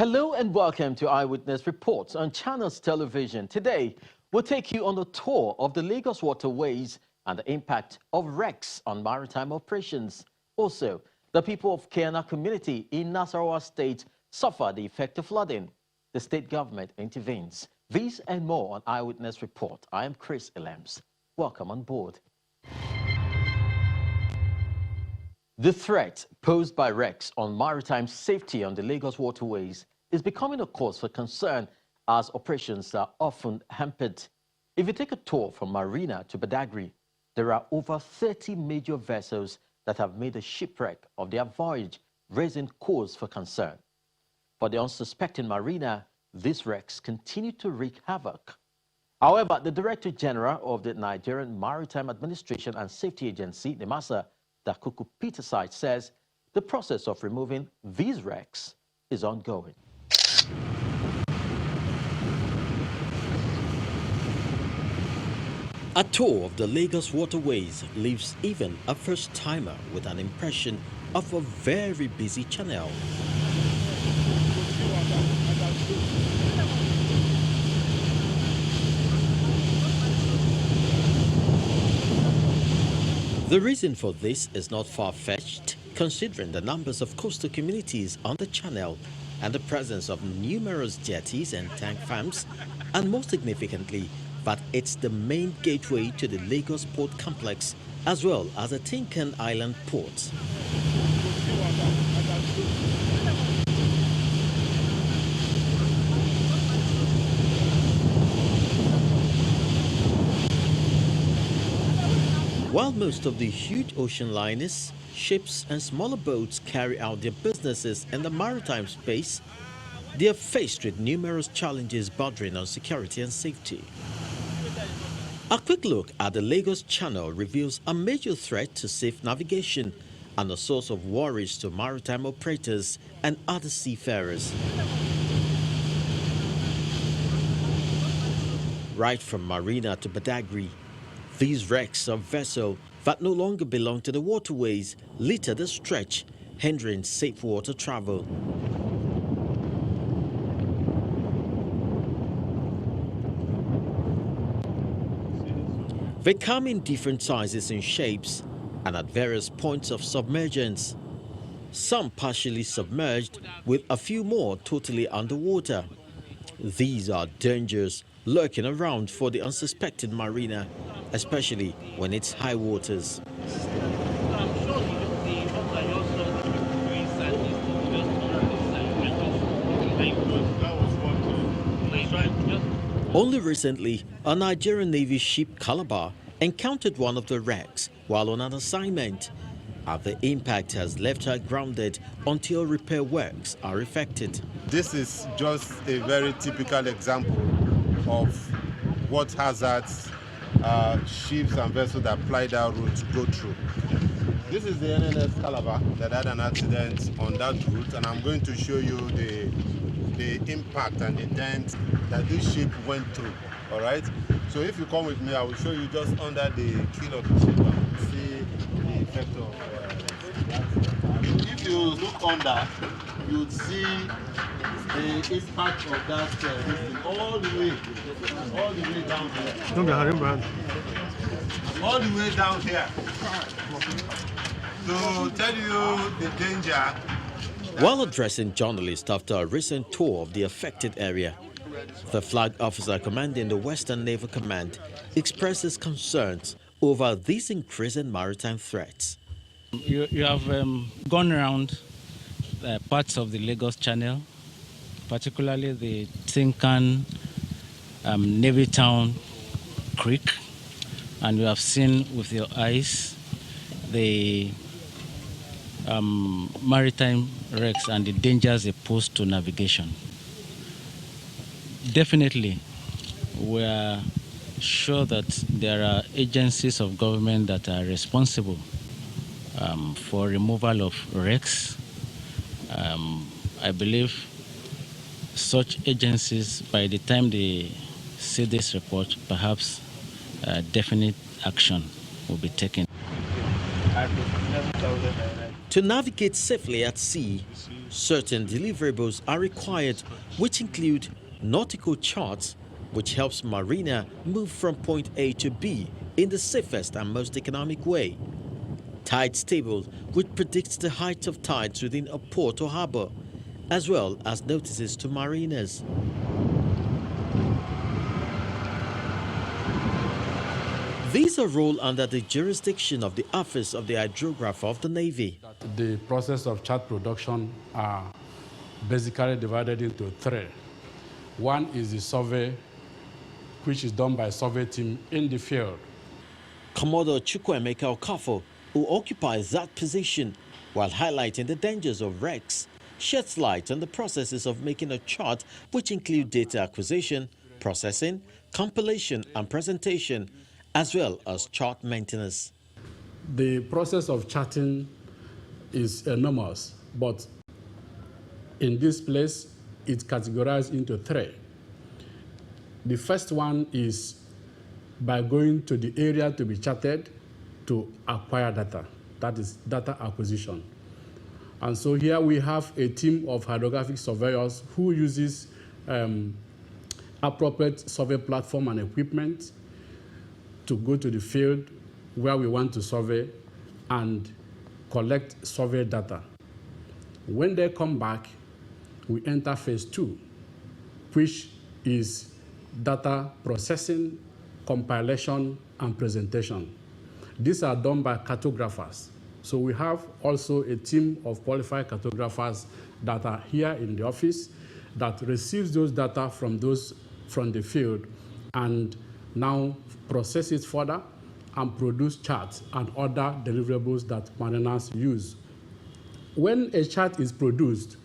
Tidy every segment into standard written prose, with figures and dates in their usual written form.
Hello and welcome to Eyewitness Reports on Channels Television. Today, we'll take you on a tour of the Lagos waterways and the impact of wrecks on maritime operations. Also, the people of Kiana community in Nasarawa State suffer the effect of flooding. The state government intervenes. These and more on Eyewitness Report. I am Chris Elems. Welcome on board. The threat posed by wrecks on maritime safety on the Lagos waterways is becoming a cause for concern as operations are often hampered. If you take a tour from Marina to Badagry, there are over 30 major vessels that have made a shipwreck of their voyage, raising cause for concern. For the unsuspecting marina, these wrecks continue to wreak havoc. However, the Director General of the Nigerian Maritime Administration and Safety Agency, NIMASA, Dakuku Peterside, says the process of removing these wrecks is ongoing. A tour of the Lagos waterways leaves even a first-timer with an impression of a very busy channel. The reason for this is not far-fetched, considering the numbers of coastal communities on the channel and the presence of numerous jetties and tank farms, and most significantly, that it's the main gateway to the Lagos port complex, as well as the Tinkan Island port. While most of the huge ocean liners, ships and smaller boats carry out their businesses in the maritime space, they are faced with numerous challenges bordering on security and safety. A quick look at the Lagos Channel reveals a major threat to safe navigation and a source of worries to maritime operators and other seafarers. Right from Marina to Badagry, these wrecks of vessels that no longer belong to the waterways litter the stretch, hindering safe water travel. They come in different sizes and shapes and at various points of submergence. Some partially submerged, with a few more totally underwater. These are dangers lurking around for the unsuspecting marina, especially when it's high waters. Only recently, a Nigerian Navy ship, Calabar, encountered one of the wrecks while on an assignment, and the impact has left her grounded until repair works are effected. This is just a very typical example of what hazards ships and vessels that ply that route go through. This is the NNS Calabar that had an accident on that route, and I'm going to show you the impact and the dent that this ship went through. All right, so if you come with me, I will show you just under the keel of the ship and see the effect of that. If you look under, you would see the impact of that all the way down here. All the way down here. To tell you the danger. While addressing journalists after a recent tour of the affected area, the flag officer commanding the Western Naval Command expresses concerns over these increasing maritime threats. You have gone around parts of the Lagos Channel, particularly the Tinkan Navy Town Creek, and you have seen with your eyes the maritime wrecks and the dangers they pose to navigation. Definitely, we are sure that there are agencies of government that are responsible for removal of wrecks. I believe such agencies, by the time they see this report, perhaps definite action will be taken. To navigate safely at sea, Certain deliverables are required, which include nautical charts, which helps mariner move from point A to B in the safest and most economic way. Tides table, which predicts the height of tides within a port or harbor, as well as notices to mariners. These are rolled under the jurisdiction of the Office of the Hydrographer of the Navy. The process of chart production are basically divided into three. One is the survey, which is done by a survey team in the field. Commodore Chukwuemeka Okafo, who occupies that position while highlighting the dangers of wrecks, sheds light on the processes of making a chart, which include data acquisition, processing, compilation and presentation, as well as chart maintenance. The process of charting is enormous, but in this place, it's categorized into three. The first one is by going to the area to be charted to acquire data. That is data acquisition. And so here we have a team of hydrographic surveyors who uses appropriate survey platform and equipment to go to the field where we want to survey and collect survey data. When they come back, we enter phase 2, which is data processing, compilation, and presentation. These are done by cartographers. So we have also a team of qualified cartographers that are here in the office that receives those data from the field and now process it further and produce charts and other deliverables that mariners use. When a chart is produced,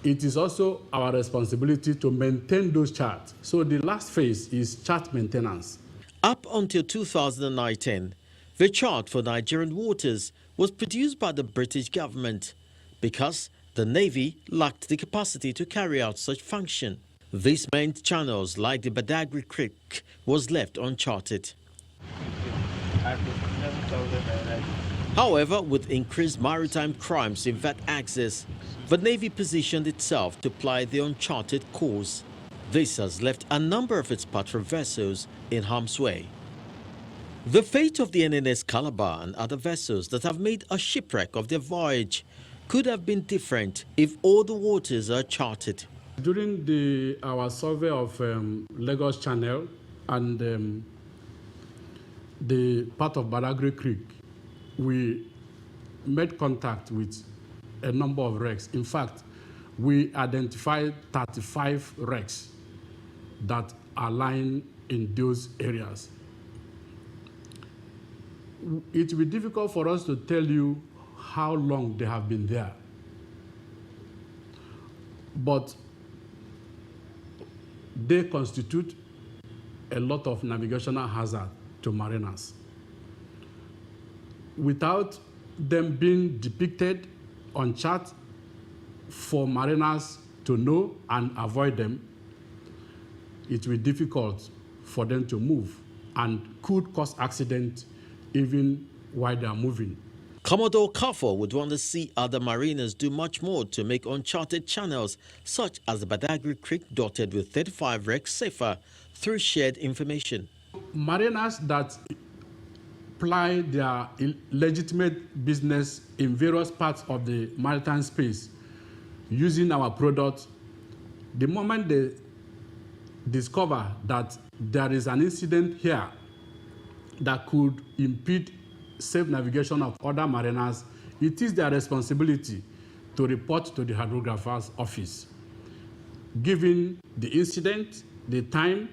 it is also our responsibility to maintain those charts. So the last phase is chart maintenance. Up until 2019, the chart for Nigerian waters was produced by the British government because the Navy lacked the capacity to carry out such function. This meant channels like the Badagry Creek was left uncharted. However, with increased maritime crimes in that axis, the Navy positioned itself to ply the uncharted course. This has left a number of its patrol vessels in harm's way. The fate of the NNS Calabar and other vessels that have made a shipwreck of their voyage could have been different if all the waters are charted. During our survey of Lagos Channel and the part of Badagry Creek, we made contact with a number of wrecks. In fact, we identified 35 wrecks that are lying in those areas. It will be difficult for us to tell you how long they have been there. But they constitute a lot of navigational hazard to mariners. Without them being depicted on chart for mariners to know and avoid them, it will be difficult for them to move and could cause accident even while they are moving. Commodore Kafo would want to see other mariners do much more to make uncharted channels, such as the Badagry Creek dotted with 35 wrecks, safer through shared information. Mariners that ply their legitimate business in various parts of the maritime space using our product, the moment they discover that there is an incident here that could impede safe navigation of other mariners, it is their responsibility to report to the hydrographer's office, given the incident, the time,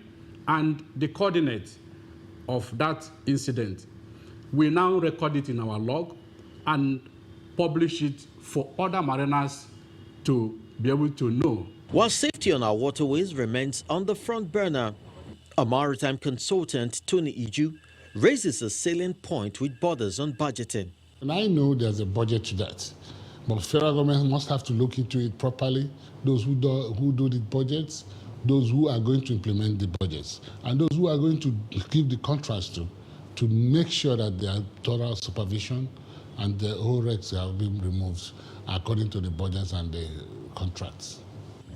and the coordinates of that incident. We now record it in our log and publish it for other mariners to be able to know. While safety on our waterways remains on the front burner, a maritime consultant, Tony Iju, raises a salient point which borders on budgeting. And I know there's a budget to that, but federal government must have to look into it properly, those who do the budgets, those who are going to implement the budgets, and those who are going to give the contracts to make sure that there are thorough supervision and the whole wrecks have been removed. according to the budgets and the contracts.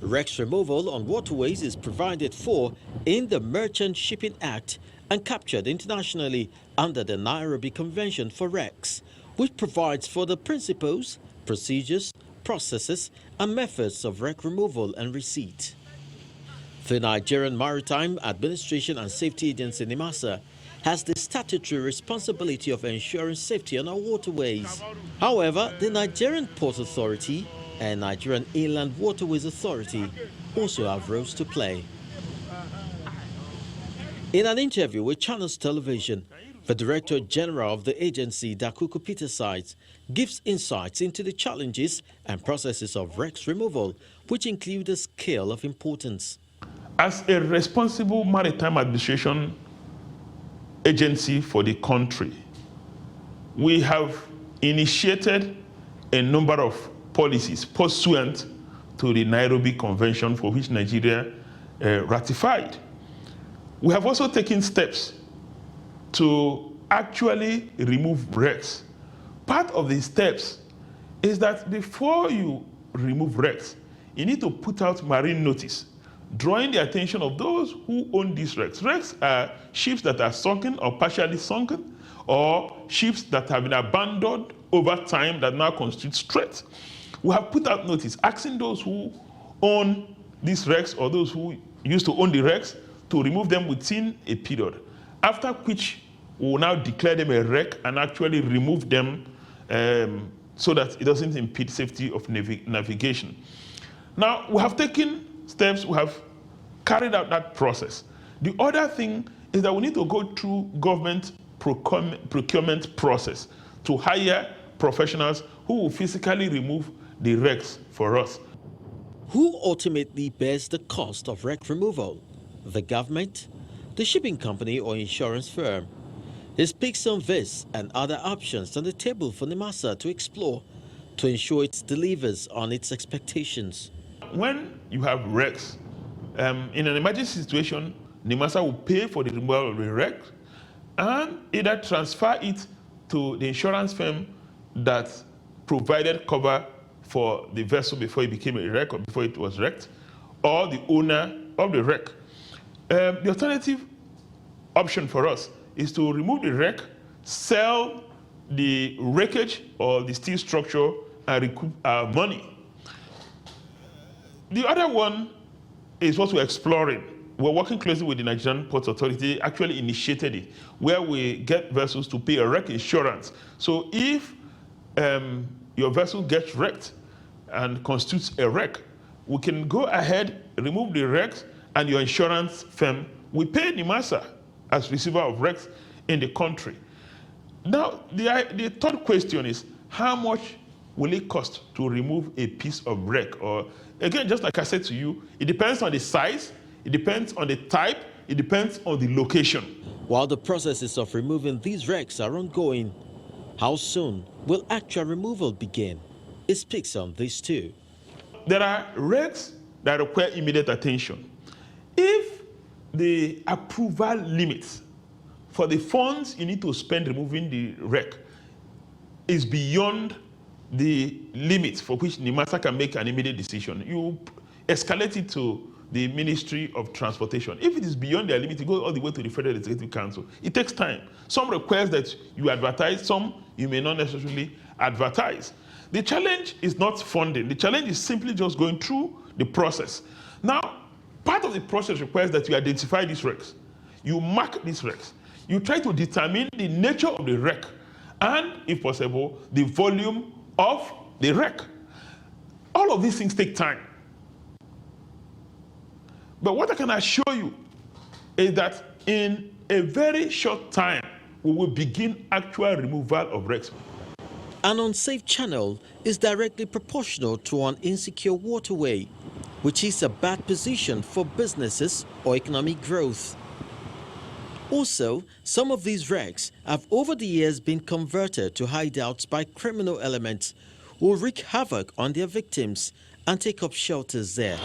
Wrecks removal on waterways is provided for in the Merchant Shipping Act and captured internationally under the Nairobi Convention for Wrecks, which provides for the principles, procedures, processes, and methods of wreck removal and receipt. The Nigerian Maritime Administration and Safety Agency NIMASA has the statutory responsibility of ensuring safety on our waterways. However, the Nigerian Port Authority and Nigerian Inland Waterways Authority also have roles to play. In an interview with Channels Television, the Director General of the agency, Dakuku Peter Sides, gives insights into the challenges and processes of wrecks removal, which include a scale of importance. As a responsible maritime administration agency for the country, we have initiated a number of policies pursuant to the Nairobi Convention, for which Nigeria ratified. We have also taken steps to actually remove wrecks. Part of the steps is that before you remove wrecks, you need to put out marine notice, drawing the attention of those who own these wrecks. Wrecks are ships that are sunken or partially sunken, or ships that have been abandoned over time that now constitute threats. We have put out notice asking those who own these wrecks or those who used to own the wrecks to remove them within a period, after which we will now declare them a wreck and actually remove them so that it doesn't impede safety of navigation. Now, we have taken steps, we have carried out that process. The other thing is that we need to go through government procurement process to hire professionals who will physically remove the wrecks for us. Who ultimately bears the cost of wreck removal? The government, the shipping company, or insurance firm? He speaks on this and other options on the table for NIMASA to explore to ensure it delivers on its expectations. When you have wrecks, in an emergency situation, NIMASA will pay for the removal of the wreck and either transfer it to the insurance firm that provided cover for the vessel before it became a wreck or before it was wrecked, or the owner of the wreck. The alternative option for us is to remove the wreck, sell the wreckage or the steel structure, and recoup our money. The other one is what we're exploring. We're working closely with the Nigerian Port Authority, actually initiated it, where we get vessels to pay a wreck insurance. So if your vessel gets wrecked and constitutes a wreck, we can go ahead, remove the wrecks, and your insurance firm will pay NIMASA as receiver of wrecks in the country. Now, the third question is, how much will it cost to remove a piece of wreck? Or, again, just like I said to you, it depends on the size, it depends on the type, it depends on the location. While the processes of removing these wrecks are ongoing, how soon will actual removal begin? It speaks on this too. There are wrecks that require immediate attention. If the approval limits for the funds you need to spend removing the wreck is beyond the limits for which NIMASA can make an immediate decision, you escalate it to the Ministry of Transportation. If it is beyond their limit, it goes all the way to the Federal Executive Council. It takes time. Some requires that you advertise, some you may not necessarily advertise. The challenge is not funding. The challenge is simply just going through the process. Now, part of the process requires that you identify these wrecks. You mark these wrecks. You try to determine the nature of the wreck and, if possible, the volume of the wreck. All of these things take time. But what I can assure you is that in a very short time, we will begin actual removal of wrecks. An unsafe channel is directly proportional to an insecure waterway, which is a bad position for businesses or economic growth. Also, some of these wrecks have over the years been converted to hideouts by criminal elements who wreak havoc on their victims and take up shelters there.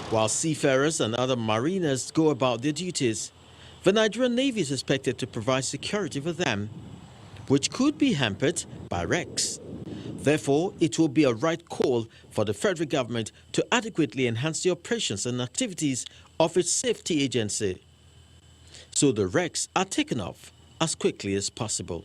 While seafarers and other mariners go about their duties, the Nigerian Navy is expected to provide security for them. which could be hampered by wrecks. Therefore, it will be a right call for the federal government to adequately enhance the operations and activities of its safety agency, so the wrecks are taken off as quickly as possible.